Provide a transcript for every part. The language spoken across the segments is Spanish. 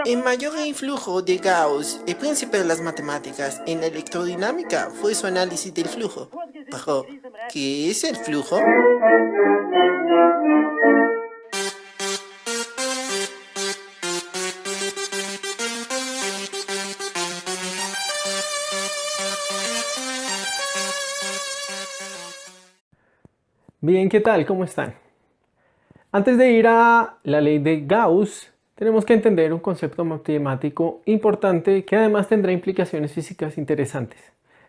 El mayor influjo de Gauss, el príncipe de las matemáticas, en la electrodinámica fue su análisis del flujo. Pero, ¿qué es el flujo? Bien, ¿qué tal? ¿Cómo están? Antes de ir a la ley de Gauss, tenemos que entender un concepto matemático importante que además tendrá implicaciones físicas interesantes.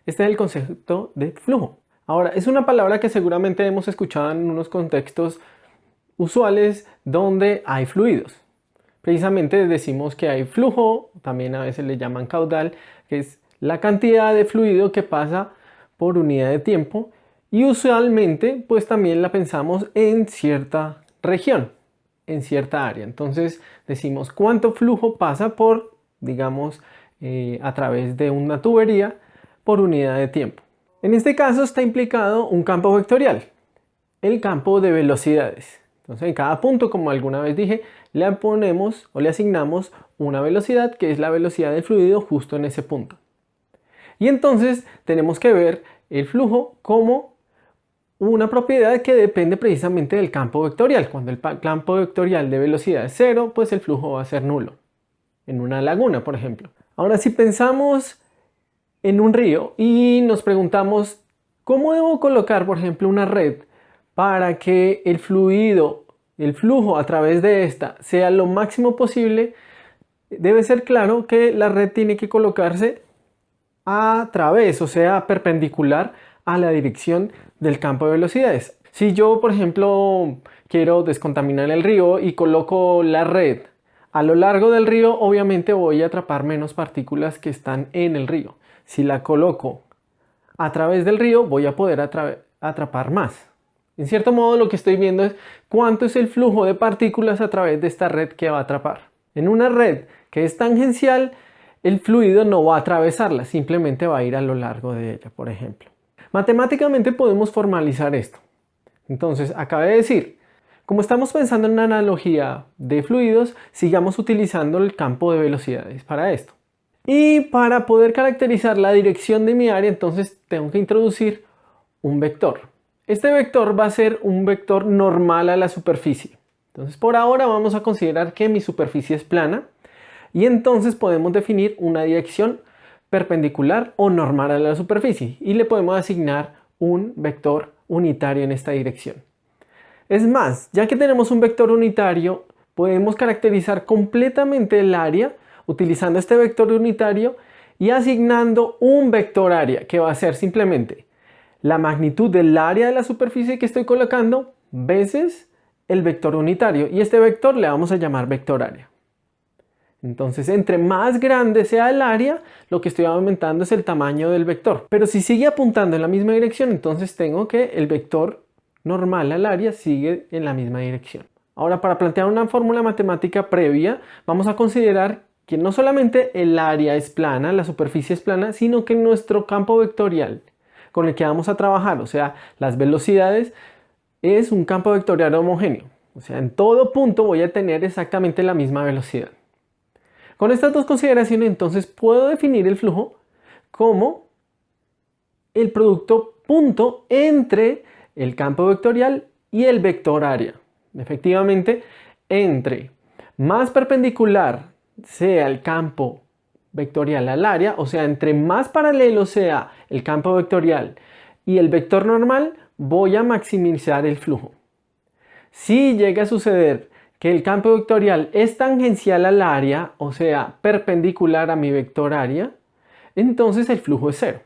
Este es el concepto de flujo. Ahora, es una palabra que seguramente hemos escuchado en unos contextos usuales donde hay fluidos. Precisamente decimos que hay flujo, también a veces le llaman caudal, que es la cantidad de fluido que pasa por unidad de tiempo, y usualmente pues también la pensamos en cierta región, en cierta área. Entonces decimos cuánto flujo pasa por, digamos, a través de una tubería por unidad de tiempo. En este caso está implicado un campo vectorial, el campo de velocidades. Entonces en cada punto, como alguna vez dije, le ponemos o le asignamos una velocidad que es la velocidad del fluido justo en ese punto. Y entonces tenemos que ver el flujo como una propiedad que depende precisamente del campo vectorial. Cuando el campo vectorial de velocidad es cero, pues el flujo va a ser nulo. En una laguna, por ejemplo. Ahora, si pensamos en un río y nos preguntamos cómo debo colocar, por ejemplo, una red para que el flujo a través de esta sea lo máximo posible, debe ser claro que la red tiene que colocarse a través, o sea, perpendicular a la dirección del campo de velocidades. Si yo, por ejemplo, quiero descontaminar el río y coloco la red a lo largo del río, obviamente voy a atrapar menos partículas que están en el río. Si la coloco a través del río, voy a poder atrapar más. En cierto modo, lo que estoy viendo es cuánto es el flujo de partículas a través de esta red que va a atrapar. En una red que es tangencial, el fluido no va a atravesarla, simplemente va a ir a lo largo de ella, por ejemplo. Matemáticamente podemos formalizar esto. Entonces, acabé de decir, como estamos pensando en una analogía de fluidos, sigamos utilizando el campo de velocidades para esto. Y para poder caracterizar la dirección de mi área, entonces tengo que introducir un vector. Este vector va a ser un vector normal a la superficie. Entonces, por ahora vamos a considerar que mi superficie es plana y entonces podemos definir una dirección perpendicular o normal a la superficie y le podemos asignar un vector unitario en esta dirección. Es más, ya que tenemos un vector unitario, podemos caracterizar completamente el área utilizando este vector unitario y asignando un vector área que va a ser simplemente la magnitud del área de la superficie que estoy colocando veces el vector unitario, y este vector le vamos a llamar vector área. Entonces, entre más grande sea el área, lo que estoy aumentando es el tamaño del vector. Pero si sigue apuntando en la misma dirección, entonces tengo que el vector normal al área sigue en la misma dirección. Ahora, para plantear una fórmula matemática previa, vamos a considerar que no solamente el área es plana, la superficie es plana, sino que nuestro campo vectorial con el que vamos a trabajar, o sea, las velocidades, es un campo vectorial homogéneo. O sea, en todo punto voy a tener exactamente la misma velocidad. Con estas dos consideraciones, entonces, puedo definir el flujo como el producto punto entre el campo vectorial y el vector área. Efectivamente, entre más perpendicular sea el campo vectorial al área, o sea, entre más paralelo sea el campo vectorial y el vector normal, voy a maximizar el flujo. Si llega a suceder que el campo vectorial es tangencial al área, o sea, perpendicular a mi vector área, entonces el flujo es cero.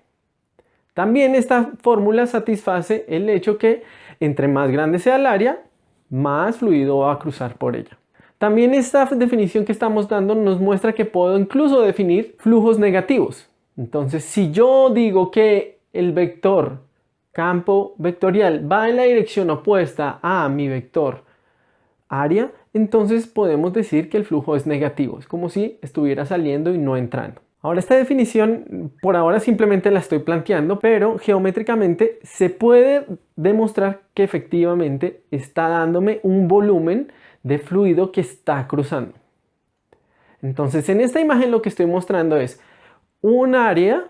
También esta fórmula satisface el hecho que entre más grande sea el área, más fluido va a cruzar por ella. También esta definición que estamos dando nos muestra que puedo incluso definir flujos negativos. Entonces, si yo digo que el vector campo vectorial va en la dirección opuesta a mi vector área, entonces podemos decir que el flujo es negativo. Es como si estuviera saliendo y no entrando. Ahora, esta definición por ahora simplemente la estoy planteando, pero geométricamente se puede demostrar que efectivamente está dándome un volumen de fluido que está cruzando. Entonces en esta imagen lo que estoy mostrando es un área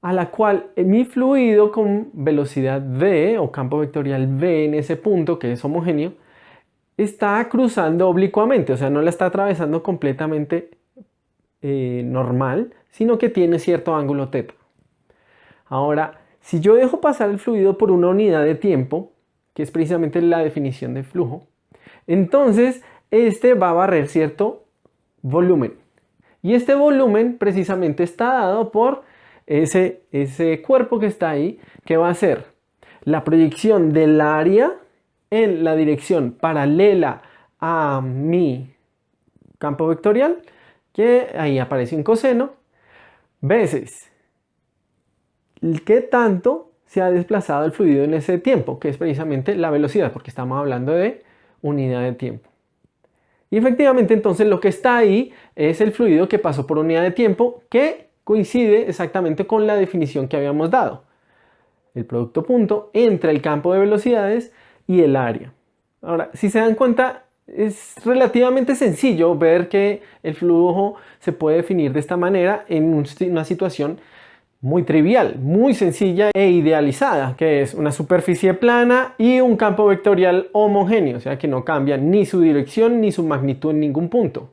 a la cual mi fluido con velocidad v o campo vectorial v en ese punto que es homogéneo está cruzando oblicuamente, o sea, no la está atravesando completamente normal, sino que tiene cierto ángulo θ. Ahora, si yo dejo pasar el fluido por una unidad de tiempo, que es precisamente la definición de flujo, entonces este va a barrer cierto volumen. Y este volumen precisamente está dado por ese cuerpo que está ahí, que va a ser la proyección del área en la dirección paralela a mi campo vectorial, que ahí aparece un coseno, veces qué tanto se ha desplazado el fluido en ese tiempo, que es precisamente la velocidad, porque estamos hablando de unidad de tiempo. Y efectivamente entonces lo que está ahí es el fluido que pasó por unidad de tiempo, que coincide exactamente con la definición que habíamos dado. El producto punto entre el campo de velocidades y el área. Ahora, si se dan cuenta, es relativamente sencillo ver que el flujo se puede definir de esta manera en una situación muy trivial, muy sencilla e idealizada, que es una superficie plana y un campo vectorial homogéneo, o sea que no cambia ni su dirección ni su magnitud en ningún punto.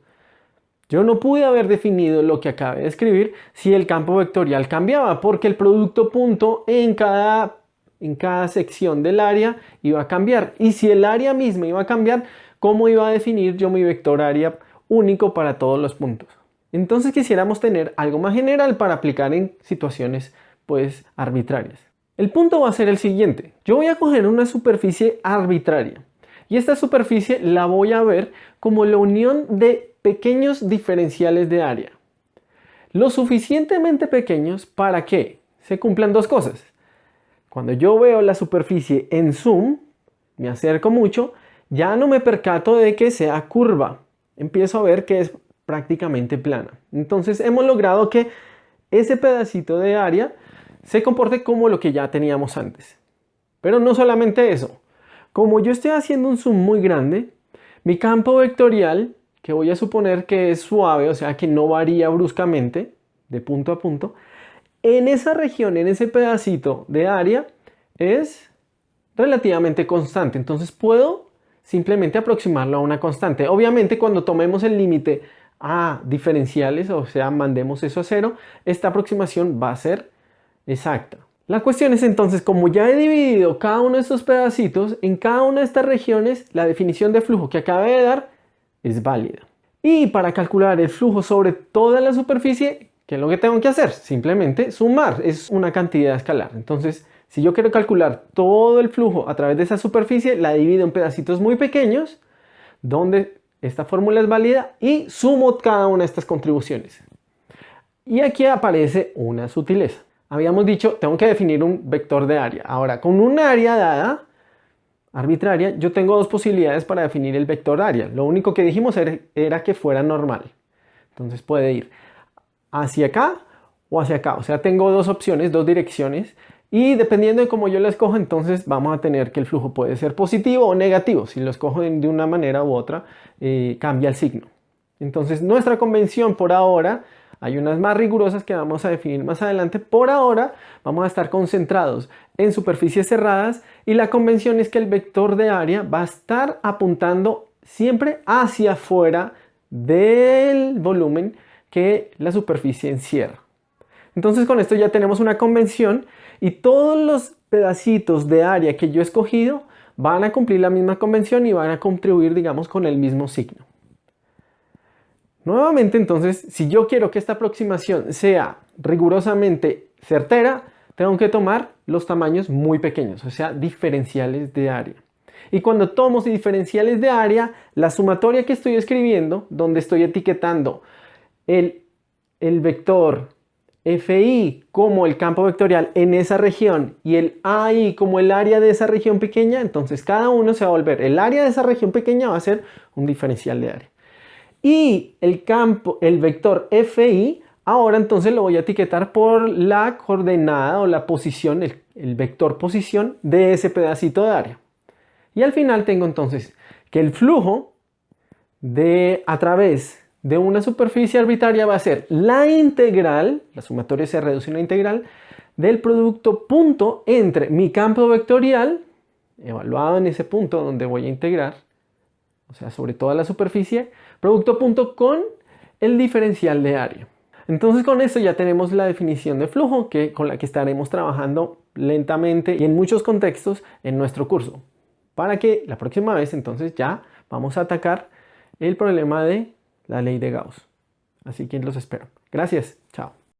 Yo no pude haber definido lo que acabé de escribir si el campo vectorial cambiaba, porque el producto punto en cada sección del área iba a cambiar. Y si el área misma iba a cambiar, ¿cómo iba a definir yo mi vector área único para todos los puntos? Entonces quisiéramos tener algo más general para aplicar en situaciones pues arbitrarias. El punto va a ser el siguiente. Yo voy a coger una superficie arbitraria y esta superficie la voy a ver como la unión de pequeños diferenciales de área. Lo suficientemente pequeños para que se cumplan dos cosas. Cuando yo veo la superficie en zoom, me acerco mucho, ya no me percato de que sea curva. Empiezo a ver que es prácticamente plana. Entonces hemos logrado que ese pedacito de área se comporte como lo que ya teníamos antes. Pero no solamente eso. Como yo estoy haciendo un zoom muy grande, mi campo vectorial, que voy a suponer que es suave, o sea que no varía bruscamente de punto a punto, en esa región, en ese pedacito de área, es relativamente constante. Entonces puedo simplemente aproximarlo a una constante. Obviamente cuando tomemos el límite a diferenciales, o sea, mandemos eso a cero, esta aproximación va a ser exacta. La cuestión es entonces, como ya he dividido cada uno de estos pedacitos, en cada una de estas regiones, la definición de flujo que acabé de dar es válida. Y para calcular el flujo sobre toda la superficie, ¿qué es lo que tengo que hacer? Simplemente sumar, es una cantidad escalar. Entonces, si yo quiero calcular todo el flujo a través de esa superficie, la divido en pedacitos muy pequeños, donde esta fórmula es válida, y sumo cada una de estas contribuciones. Y aquí aparece una sutileza. Habíamos dicho, tengo que definir un vector de área. Ahora, con un área dada, arbitraria, yo tengo dos posibilidades para definir el vector área. Lo único que dijimos era que fuera normal. Entonces puede ir hacia acá o hacia acá. O sea, tengo dos opciones, dos direcciones. Y dependiendo de cómo yo la escojo, entonces vamos a tener que el flujo puede ser positivo o negativo. Si lo escojo de una manera u otra, cambia el signo. Entonces nuestra convención por ahora, hay unas más rigurosas que vamos a definir más adelante. Por ahora vamos a estar concentrados en superficies cerradas y la convención es que el vector de área va a estar apuntando siempre hacia afuera del volumen que la superficie encierra. Entonces con esto ya tenemos una convención y todos los pedacitos de área que yo he escogido van a cumplir la misma convención y van a contribuir, digamos, con el mismo signo. Nuevamente, entonces, si yo quiero que esta aproximación sea rigurosamente certera, tengo que tomar los tamaños muy pequeños, o sea, diferenciales de área. Y cuando tomo diferenciales de área, la sumatoria que estoy escribiendo, donde estoy etiquetando el vector FI como el campo vectorial en esa región y el AI como el área de esa región pequeña, entonces cada uno se va a volver, el área de esa región pequeña va a ser un diferencial de área. Y el vector FI, ahora entonces lo voy a etiquetar por la coordenada o la posición, el vector posición de ese pedacito de área. Y al final tengo entonces que el flujo a través de una superficie arbitraria va a ser la integral, la sumatoria se reduce a una integral, del producto punto entre mi campo vectorial, evaluado en ese punto donde voy a integrar, o sea, sobre toda la superficie, producto punto con el diferencial de área. Entonces con esto ya tenemos la definición de flujo con la que estaremos trabajando lentamente y en muchos contextos en nuestro curso, para que la próxima vez entonces ya vamos a atacar el problema de la ley de Gauss. Así que los espero. Gracias. Chao.